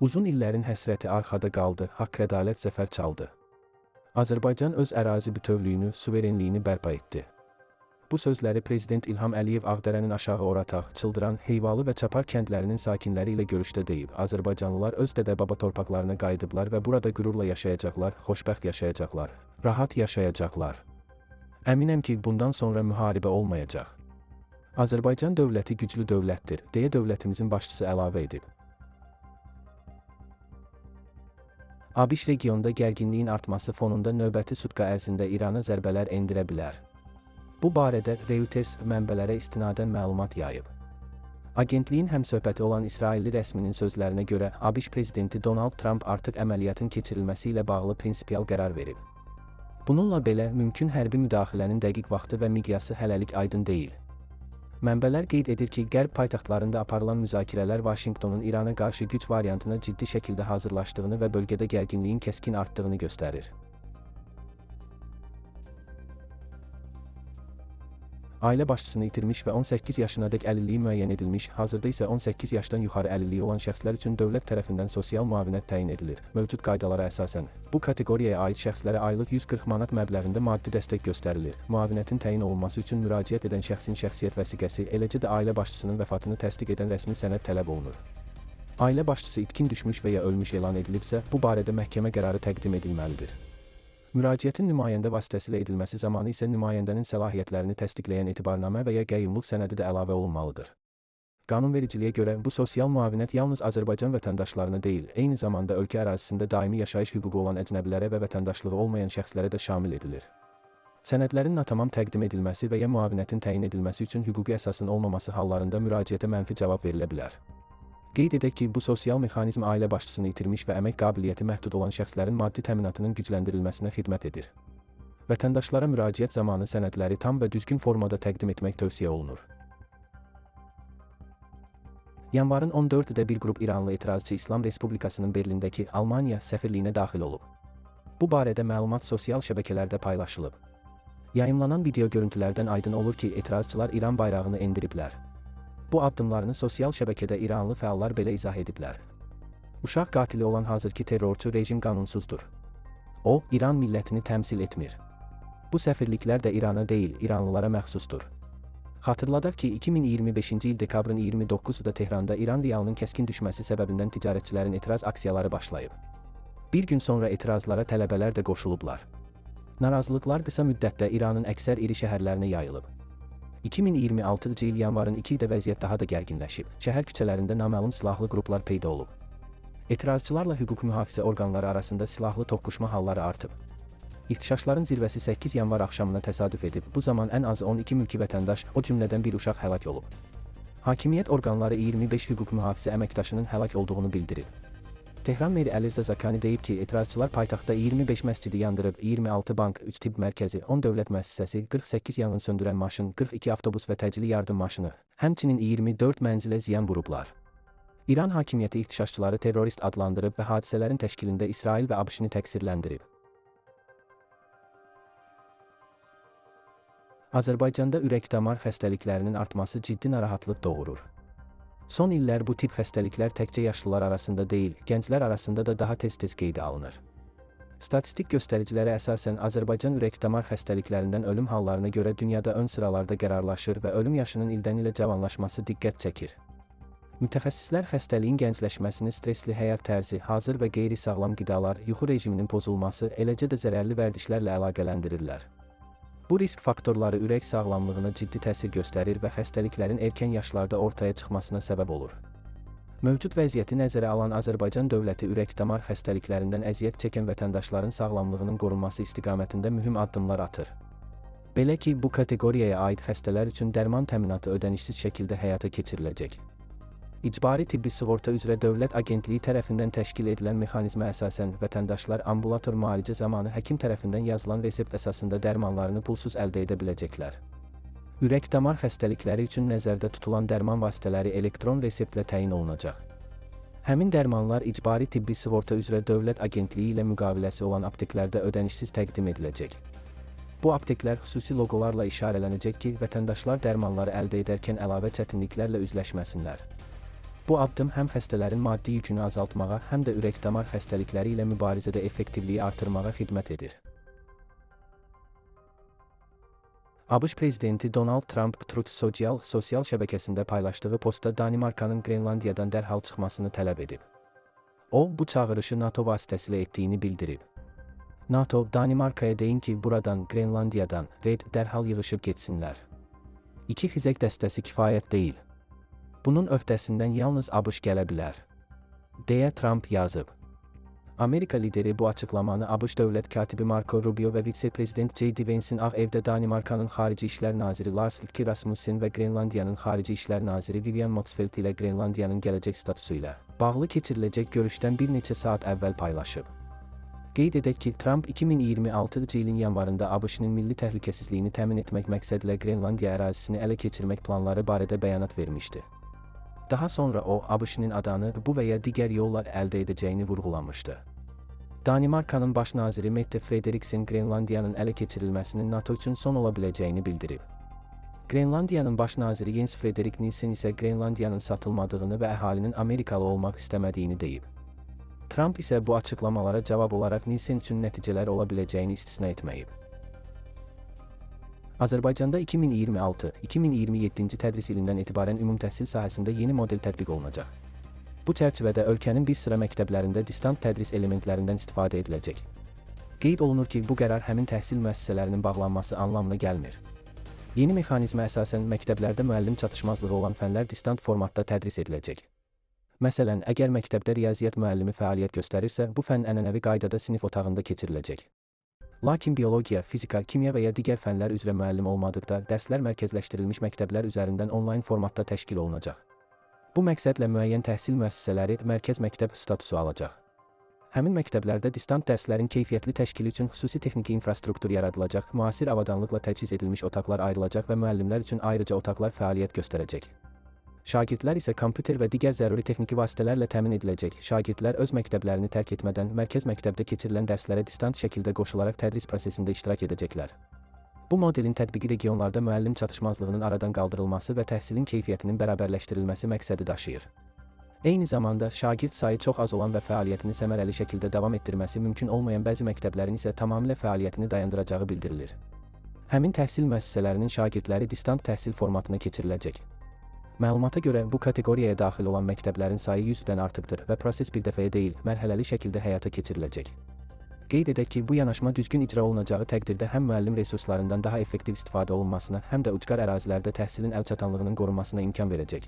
Uzun illərin həsrəti arxada qaldı, haqq ədalət zəfər çaldı. Azərbaycan öz ərazi bütövlüyünü, suverenliyini bərpa etdi. Bu sözləri Prezident İlham Əliyev Ağdərənin Aşağı Orataq, Çıldıran, Heyvalı və Çapar kəndlərinin sakinləri ilə görüşdə deyib. Azərbaycanlılar öz dədə-baba torpaqlarına qayıdıblar və burada qürurla yaşayacaqlar, xoşbəxt yaşayacaqlar, rahat yaşayacaqlar. Əminəm ki, bundan sonra müharibə olmayacaq. Azərbaycan dövləti güclü dövlətdir, deyə dövlətimizin başçısı əlavə edib. ABŞ regionda gərginliyin artması fonunda növbəti sutka ərzində İrana zərbələr endirə bilər. Bu barədə Reuters mənbələrə istinadən məlumat yayıb. Agentliyin həmsöhbəti olan İsrailli rəsminin sözlərinə görə ABŞ prezidenti Donald Trump artıq əməliyyatın keçirilməsi ilə bağlı prinsipial qərar verib. Bununla belə, mümkün hərbi müdaxilənin dəqiq vaxtı və miqyası hələlik aydın deyil. Mənbələr qeyd edir ki, Qərb paytaxtlarında aparılan müzakirələr Vaşinqtonun İrana qarşı güc variantına ciddi şəkildə hazırlaşdığını və bölgədə gərginliyin kəskin artdığını göstərir. Ailə başçısını itirmiş və 18 yaşınadək əlilliyi müəyyən edilmiş, hazırda isə 18 yaşdan yuxarı əlilliyi olan şəxslər üçün dövlət tərəfindən sosial müavinət təyin edilir. Mövcud qaydalara əsasən, bu kateqoriyaya aid şəxslərə aylıq 140 manat məbləğində maddi dəstək göstərilir. Müavinətin təyin olunması üçün müraciət edən şəxsin şəxsiyyət vəsiqəsi, eləcə də ailə başçısının vəfatını təsdiq edən rəsmi sənəd tələb olunur. Ailə başçısı itkin düşmüş və ya ölmüş elan edilibsə, bu barədə məhkəmə qərarı təqdim edilməlidir. Müraciətin nümayəndə vasitəsilə edilməsi zamanı isə nümayəndənin səlahiyyətlərini təsdiqləyən etibarnamə və ya qəyyumluq sənədi də əlavə olunmalıdır. Qanunvericiliyə görə bu sosial müavinət yalnız Azərbaycan vətəndaşlarına deyil, eyni zamanda ölkə ərazisində daimi yaşayış hüququ olan əcnəbilərə və vətəndaşlığı olmayan şəxslərə də şamil edilir. Sənədlərin natamam təqdim edilməsi və ya müavinətin təyin edilməsi üçün hüquqi əsasın olmaması hallarında müraciətə mənfi cavab verilə bilər. Qeyd edək ki, bu sosial mexanizm ailə başçısını itirmiş və əmək qabiliyyəti məhdud olan şəxslərin maddi təminatının gücləndirilməsinə xidmət edir. Vətəndaşlara müraciət zamanı sənədləri tam və düzgün formada təqdim etmək tövsiyə olunur. Yanvarın 14-də bir qrup İranlı etirazçı İslam Respublikasının Berlindəki Almaniya səfirliyinə daxil olub. Bu barədə məlumat sosial şəbəkələrdə paylaşılıb. Yayımlanan video görüntülərdən aydın olur ki, etirazçılar İran bayrağını endiriblər. Bu addımlarını sosial şəbəkədə İranlı fəallar belə izah ediblər. Uşaq qatili olan hazırki terrorçu rejim qanunsuzdur. O, İran millətini təmsil etmir. Bu səfirliklər də İrana deyil, İranlılara məxsusdur. Xatırladaq ki, 2025-ci il dekabrın 29-da Tehranda İran realının kəskin düşməsi səbəbindən ticarətçilərin etiraz aksiyaları başlayıb. Bir gün sonra etirazlara tələbələr də qoşulublar. Narazılıqlar qısa müddətdə İranın əksər iri şəhərlərinə yayılıb. 2026-cı il yanvarın 2-də vəziyyət daha da gərginləşib. Şəhər küçələrində naməlum silahlı qruplar peyda olub. Etirazçılarla hüquq mühafizə orqanları arasında silahlı toqquşma halları artıb. İxtişaşların zirvəsi 8 yanvar axşamına təsadüf edib. Bu zaman ən azı 12 mülki vətəndaş, o cümlədən bir uşaq həlak olub. Hakimiyyət orqanları 25 hüquq mühafizə əməkdaşının həlak olduğunu bildirib. Tehran meri Əlirza Zakani deyib ki, etirazçılar paytaxtda 25 məscidi yandırıb, 26 bank, 3 tibb mərkəzi, 10 dövlət müəssisəsi, 48 yanğın söndürən maşın, 42 avtobus və təcili yardım maşını, həmçinin 24 mənzilə ziyan vurublar. İran hakimiyyəti ixtişaşçıları terrorist adlandırıb və hadisələrin təşkilində İsrail və ABŞ-ni təqsirləndirib. Azərbaycanda ürək-damar xəstəliklərinin artması ciddi narahatlıq doğurur. Son illər bu tip xəstəliklər təkcə yaşlılar arasında deyil, gənclər arasında da daha tez-tez qeydə alınır. Statistik göstəricilərə əsasən Azərbaycan ürək-damar xəstəliklərindən ölüm hallarına görə dünyada ön sıralarda qərarlaşır və ölüm yaşının ildən-ilə cavanlaşması diqqət çəkir. Mütəxəssislər xəstəliyin gəncləşməsini stresli həyat tərzi, hazır və qeyri-sağlam qidalar, yuxu rejiminin pozulması, eləcə də zərərli vərdişlərlə əlaqələndirirlər. Bu risk faktorları ürək sağlamlığına ciddi təsir göstərir və xəstəliklərin erkən yaşlarda ortaya çıxmasına səbəb olur. Mövcud vəziyyəti nəzərə alan Azərbaycan dövləti ürək-damar xəstəliklərindən əziyyət çəkən vətəndaşların sağlamlığının qorunması istiqamətində mühüm addımlar atır. Belə ki, bu kateqoriyaya aid xəstələr üçün dərman təminatı ödənişsiz şəkildə həyata keçiriləcək. İcbari tibbi sığorta üzrə Dövlət Agentliyi tərəfindən təşkil edilən mexanizmə əsasən vətəndaşlar ambulator müalicə zamanı həkim tərəfindən yazılan resept əsasında dərmanlarını pulsuz əldə edə biləcəklər. Ürək-damar xəstəlikləri üçün nəzərdə tutulan dərman vasitələri elektron reseptlə təyin olunacaq. Həmin dərmanlar icbari tibbi sığorta üzrə Dövlət Agentliyi ilə müqaviləsi olan apteklərdə ödənişsiz təqdim ediləcək. Bu apteklər xüsusi loqolarla işarələnəcək ki, vətəndaşlar dərmanları əldə edərkən əlavə çətinliklərlə üzləşməsinlər. Bu addım həm xəstələrin maddi yükünü azaltmağa, həm də ürək-damar xəstəlikləri ilə mübarizədə effektivliyi artırmağa xidmət edir. ABŞ prezidenti Donald Trump Truth Social sosial şəbəkəsində paylaşdığı postda Danimarkanın Qrenlandiyadan dərhal çıxmasını tələb edib. O, bu çağırışı NATO vasitəsilə etdiyini bildirib. NATO, Danimarkaya deyin ki, buradan, Qrenlandiyadan, dərhal yığışıb getsinlər. 2 xizək dəstəsi kifayət deyil. Bunun öhdəsindən yalnız ABŞ gələ bilər, deyə Trump yazıb. Amerika lideri bu açıqlamanı ABŞ dövlət katibi Marco Rubio və vitse-prezident J.D. Vance'in Ağ Evdə Danimarkanın Xarici İşlər naziri Lars Løkke Rasmussen və Qrenlandiyanın Xarici İşlər naziri Vivian Motzfeldt ilə Qrenlandiyanın gələcək statusu ilə bağlı keçiriləcək görüşdən bir neçə saat əvvəl paylaşıb. Qeyd edək ki, Trump 2026 ilin yanvarında ABŞ-nin milli təhlükəsizliyini təmin etmək məqsədilə Qrenlandiya ərazisini ələ keçirmək planları barədə bəyanat vermişdi. Daha sonra o, ABŞ-nin adanı bu və ya digər yollar əldə edəcəyini vurğulamışdı. Danimarkanın baş naziri Mette Frederiksen Qrenlandiyanın ələ keçirilməsinin NATO üçün son ola biləcəyini bildirib. Qrenlandiyanın baş naziri Jens Frederik Nielsen isə Qrenlandiyanın satılmadığını və əhalinin Amerikalı olmaq istəmədiyini deyib. Trump isə bu açıqlamalara cavab olaraq Nielsen üçün nəticələr ola biləcəyini istisna etməyib. Azərbaycanda 2026-2027-ci tədris ilindən etibarən ümumtəhsil sahəsində yeni model tətbiq olunacaq. Bu çərçivədə ölkənin bir sıra məktəblərində distant tədris elementlərindən istifadə ediləcək. Qeyd olunur ki, bu qərar həmin təhsil müəssisələrinin bağlanması anlamına gəlmir. Yeni mexanizmə əsasən məktəblərdə müəllim çatışmazlığı olan fənlər distant formatda tədris ediləcək. Məsələn, əgər məktəbdə riyaziyyat müəllimi fəaliyyət göstərirsə, bu fənn ənənəvi qaydada sinif otağında keçiriləcək. Lakin biologiya, fizika, kimya və ya digər fənlər üzrə müəllim olmadıqda, dərslər mərkəzləşdirilmiş məktəblər üzərindən onlayn formatda təşkil olunacaq. Bu məqsədlə müəyyən təhsil müəssisələri mərkəz məktəb statusu alacaq. Həmin məktəblərdə distant dərslərin keyfiyyətli təşkili üçün xüsusi texniki infrastruktur yaradılacaq, müasir avadanlıqla təchiz edilmiş otaqlar ayrılacaq və müəllimlər üçün ayrıca otaqlar fəaliyyət göstərəcək. Şagirdlər isə kompüter və digər zəruri texniki vasitələrlə təmin ediləcək. Şagirdlər öz məktəblərini tərk etmədən mərkəz məktəbdə keçirilən dərslərə distant şəkildə qoşularaq tədris prosesində iştirak edəcəklər. Bu modelin tətbiqi regionlarda müəllim çatışmazlığının aradan qaldırılması və təhsilin keyfiyyətinin bərabərləşdirilməsi məqsədi daşıyır. Eyni zamanda, şagird sayı çox az olan və fəaliyyətini səmərəli şəkildə davam etdirməsi mümkün olmayan bəzi məktəblərin isə tamamilə fəaliyyətini dayandıracağı bildirilir. Həmin təhsil müəssisələrinin şagirdləri distant təhsil formatına keçiriləcək. Məlumata görə, bu kateqoriyaya daxil olan məktəblərin sayı 100-dən artıqdır və proses bir dəfəyə deyil, mərhələli şəkildə həyata keçiriləcək. Qeyd edək ki, bu yanaşma düzgün icra olunacağı təqdirdə həm müəllim resurslarından daha effektiv istifadə olunmasına, həm də ucqar ərazilərdə təhsilin əlçatanlığının qorunmasına imkan verəcək.